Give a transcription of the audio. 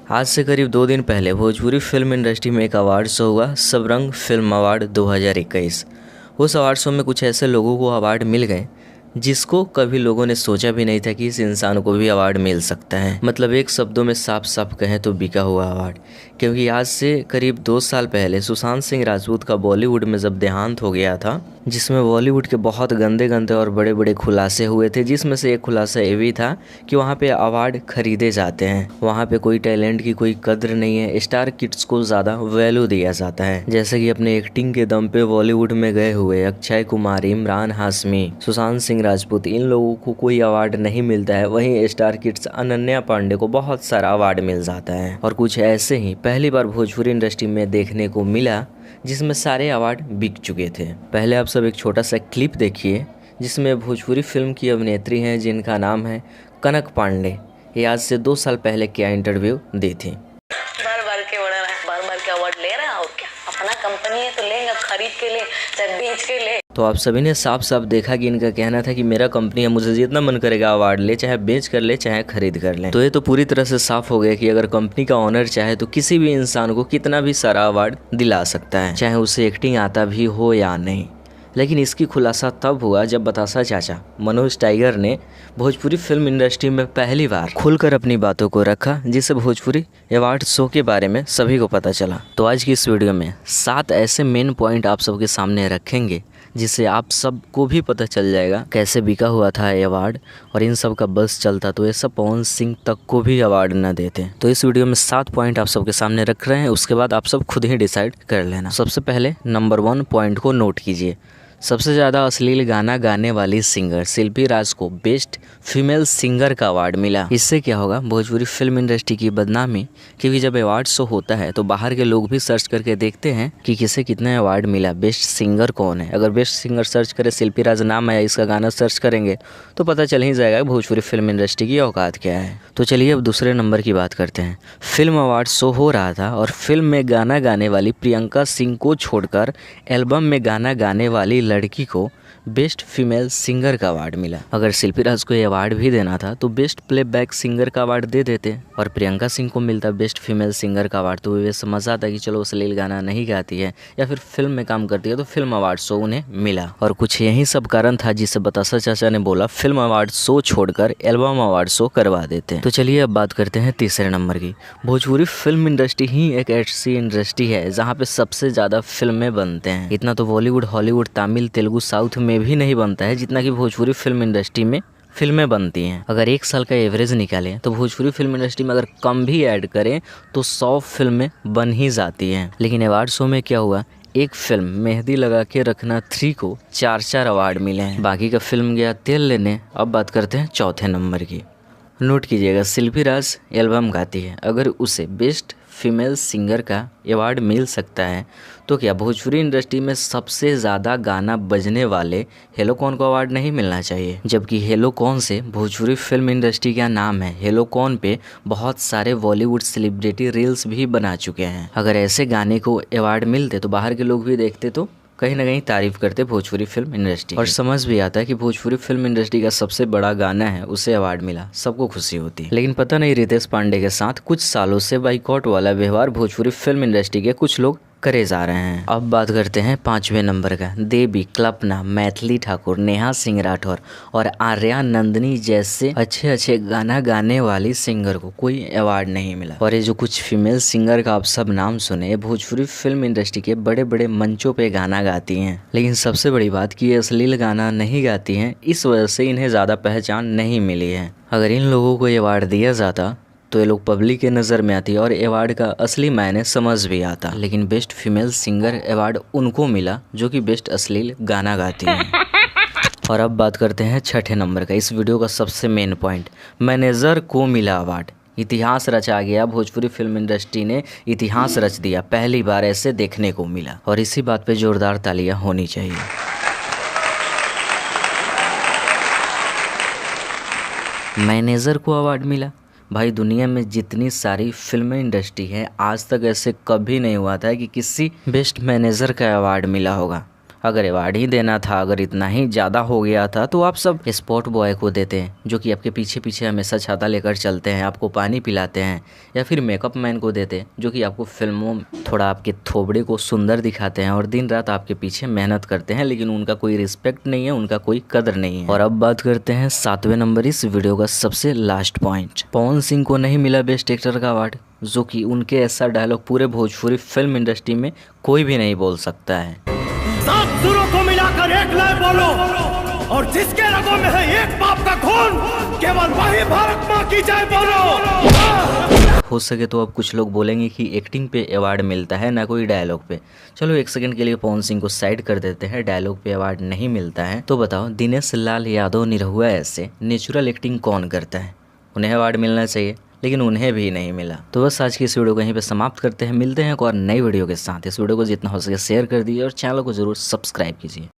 आज से करीब 2 दिन पहले भोजपुरी फिल्म इंडस्ट्री में एक अवार्ड शो हुआ, सबरंग फिल्म अवार्ड 2021। उस अवार्ड शो में कुछ ऐसे लोगों को अवार्ड मिल गए जिसको कभी लोगों ने सोचा भी नहीं था कि इस इंसान को भी अवार्ड मिल सकता है। मतलब एक शब्दों में साफ साफ कहें तो बिका हुआ अवार्ड। क्योंकि आज से करीब 2 साल पहले सुशांत सिंह राजपूत का बॉलीवुड में जब देहांत हो गया था, जिसमें बॉलीवुड के बहुत गंदे गंदे और बड़े बड़े खुलासे हुए थे, जिसमें से एक खुलासा ये भी था कि वहाँ पे अवार्ड खरीदे जाते हैं। वहाँ पे कोई टैलेंट की कोई कद्र नहीं है, स्टार किड्स को ज़्यादा वैल्यू दिया जाता है। जैसे कि अपने एक्टिंग के दम पे बॉलीवुड में गए हुए अक्षय कुमार, इमरान हाशमी, सुशांत सिंह राजपूत, इन लोगों को कोई अवार्ड नहीं मिलता है। वहीं स्टार किड्स अनन्या पांडे को बहुत सारा अवार्ड मिल जाता है। और कुछ ऐसे ही पहली बार भोजपुरी इंडस्ट्री में देखने को मिला जिसमें सारे अवार्ड बिक चुके थे। पहले आप सब एक छोटा सा क्लिप देखिए जिसमें भोजपुरी फिल्म की अभिनेत्री हैं जिनका नाम है कनक पांडे। ये आज से 2 साल पहले क्या इंटरव्यू दी थी। बार के अवार्ड ले रहा है और क्या, अपना कंपनी है तो लेंगे, खरीद के ले चाहे बेच के ले। तो आप सभी ने साफ साफ देखा कि इनका कहना था कि मेरा कंपनी है, मुझे जितना मन करेगा अवार्ड ले, चाहे बेच कर ले चाहे खरीद कर ले। तो ये तो पूरी तरह से साफ हो गया कि अगर कंपनी का ओनर चाहे तो किसी भी इंसान को कितना भी सारा अवार्ड दिला सकता है, चाहे उसे एक्टिंग आता भी हो या नहीं। लेकिन इसकी खुलासा तब हुआ जब बतासा चाचा मनोज टाइगर ने भोजपुरी फिल्म इंडस्ट्री में पहली बार खुलकर अपनी बातों को रखा, जिससे भोजपुरी अवार्ड शो के बारे में सभी को पता चला। तो आज की इस वीडियो में 7 ऐसे मेन पॉइंट आप सबके सामने रखेंगे जिससे आप सबको भी पता चल जाएगा कैसे बिका हुआ था ये अवार्ड। और इन सब का बस चलता तो ये सब पवन सिंह तक को भी अवार्ड न देते। तो इस वीडियो में 7 पॉइंट आप सबके सामने रख रहे हैं, उसके बाद आप सब खुद ही डिसाइड कर लेना। सबसे पहले नंबर 1 पॉइंट को नोट कीजिए। सबसे ज़्यादा अश्लील गाना गाने वाली सिंगर शिल्पी राज को बेस्ट फीमेल सिंगर का अवार्ड मिला। इससे क्या होगा, भोजपुरी फिल्म इंडस्ट्री की बदनामी। क्योंकि जब अवार्ड शो होता है तो बाहर के लोग भी सर्च करके देखते हैं कि किसे कितना अवार्ड मिला, बेस्ट सिंगर कौन है। अगर बेस्ट सिंगर सर्च करे, शिल्पी राज नाम आया, इसका गाना सर्च करेंगे तो पता चल ही जाएगा भोजपुरी फिल्म इंडस्ट्री की औकात क्या है। तो चलिए अब दूसरे नंबर की बात करते हैं। फिल्म अवार्ड शो हो रहा था और फिल्म में गाना गाने वाली प्रियंका सिंह को छोड़कर एल्बम में गाना गाने वाली लड़की को बेस्ट फीमेल सिंगर का अवार्ड मिला। अगर शिल्पी राज को ये अवार्ड भी देना था तो बेस्ट प्लेबैक सिंगर का अवार्ड दे देते और प्रियंका सिंह को मिलता बेस्ट फीमेल सिंगर का अवार्ड। तो वे समझ आता कि चलो अश्लील गाना नहीं गाती है या फिर फिल्म में काम करती है तो फिल्म अवार्ड शो उन्हें मिला। और कुछ यही सब कारण था जिसे बतासा चाचा ने बोला फिल्म अवार्ड शो छोड़कर एल्बम अवार्ड शो करवा देते। तो चलिए अब बात करते हैं तीसरे नंबर की। भोजपुरी फिल्म इंडस्ट्री ही एक ऐसी इंडस्ट्री है जहाँ पे सबसे ज्यादा फिल्में बनते हैं। इतना तो बॉलीवुड, हॉलीवुड, तमिल, तेलुगु, साउथ में भी नहीं बनता है जितना कि भोजपुरी फिल्म इंडस्ट्री में फिल्में बनती हैं। अगर 1 साल का एवरेज निकालें तो भोजपुरी फिल्म इंडस्ट्री में अगर कम भी ऐड करें तो 100 फिल्में बन ही जाती हैं। लेकिन अवार्ड शो में क्या हुआ, एक फिल्म मेहंदी लगा के रखना 3 को 4 अवार्ड मिले हैं, बाकी का फिल्म गया तेल लेने। अब बात करते हैं चौथे नंबर की। नोट कीजिएगा, शिल्पी राज एल्बम गाती है, अगर उसे बेस्ट फीमेल सिंगर का अवार्ड मिल सकता है तो क्या भोजपुरी इंडस्ट्री में सबसे ज़्यादा गाना बजने वाले हेलो कौन को अवार्ड नहीं मिलना चाहिए? जबकि हेलो कौन से भोजपुरी फिल्म इंडस्ट्री का नाम है। हेलो कौन पे बहुत सारे बॉलीवुड सेलिब्रिटी रील्स भी बना चुके हैं। अगर ऐसे गाने को अवार्ड मिलते तो बाहर के लोग भी देखते तो कहीं ना कहीं तारीफ करते भोजपुरी फिल्म इंडस्ट्री और समझ भी आता है कि भोजपुरी फिल्म इंडस्ट्री का सबसे बड़ा गाना है, उसे अवार्ड मिला, सबको खुशी होती। लेकिन पता नहीं रितेश पांडे के साथ कुछ सालों से बाइकॉट वाला व्यवहार भोजपुरी फिल्म इंडस्ट्री के कुछ लोग करे जा रहे हैं। अब बात करते हैं 5वें नंबर का। देवी, कल्पना, मैथिली ठाकुर, नेहा सिंह राठौर और आर्या नंदनी जैसे अच्छे गाना गाने वाली सिंगर को कोई अवार्ड नहीं मिला। और ये जो कुछ फीमेल सिंगर का आप सब नाम सुने, ये भोजपुरी फिल्म इंडस्ट्री के बड़े बड़े मंचों पे गाना गाती हैं। लेकिन सबसे बड़ी बात कि ये अश्लील गाना नहीं गाती हैं, इस वजह से इन्हें ज़्यादा पहचान नहीं मिली है। अगर इन लोगों को ये अवार्ड दिया जाता तो ये लोग पब्लिक के नज़र में आती और अवार्ड का असली मायने समझ भी आता। लेकिन बेस्ट फीमेल सिंगर अवार्ड उनको मिला जो कि बेस्ट अश्लील गाना गाती हैं। और अब बात करते हैं 6ठे नंबर का, इस वीडियो का सबसे मेन पॉइंट। मैनेजर को मिला अवार्ड। इतिहास रचा गया, भोजपुरी फिल्म इंडस्ट्री ने इतिहास रच दिया, पहली बार ऐसे देखने को मिला। और इसी बात पे जोरदार तालियां होनी चाहिए। मैनेजर को अवार्ड मिला। भाई दुनिया में जितनी सारी फिल्म इंडस्ट्री है, आज तक ऐसे कभी नहीं हुआ था कि किसी बेस्ट मैनेजर का अवार्ड मिला होगा। अगर अवार्ड ही देना था, अगर इतना ही ज़्यादा हो गया था तो आप सब स्पॉट बॉय को देते हैं, जो कि आपके पीछे पीछे हमेशा छाता लेकर चलते हैं, आपको पानी पिलाते हैं, या फिर मेकअप मैन को देते, जो कि आपको फिल्मों में थोड़ा आपके थोबड़े को सुंदर दिखाते हैं और दिन रात आपके पीछे मेहनत करते हैं, लेकिन उनका कोई रिस्पेक्ट नहीं है, उनका कोई कदर नहीं है। और अब बात करते हैं 7वें नंबर इस वीडियो का सबसे लास्ट पॉइंट। पवन सिंह को नहीं मिला बेस्ट एक्टर का अवार्ड, जो कि उनके ऐसा डायलॉग पूरे भोजपुरी फिल्म इंडस्ट्री में कोई भी नहीं बोल सकता है। 7 सुरों को मिलाकर एक लय बोलो, और जिसके रगों में है एक बाप का खून, केवल वही भारत मां की जय बोलो। हो सके तो अब कुछ लोग बोलेंगे कि एक्टिंग पे अवार्ड मिलता है, ना कोई डायलॉग पे। चलो एक सेकंड के लिए पवन सिंह को साइड कर देते हैं, डायलॉग पे अवार्ड नहीं मिलता है। तो बताओ दिनेश लाल यादव निरहुआ ऐसे नेचुरल एक्टिंग कौन करता है? उन्हें अवार्ड मिलना चाहिए, लेकिन उन्हें भी नहीं मिला। तो बस आज की इस वीडियो को यहीं पे समाप्त करते हैं। मिलते हैं एक और नई वीडियो के साथ। इस वीडियो को जितना हो सके शेयर कर दीजिए और चैनल को जरूर सब्सक्राइब कीजिए।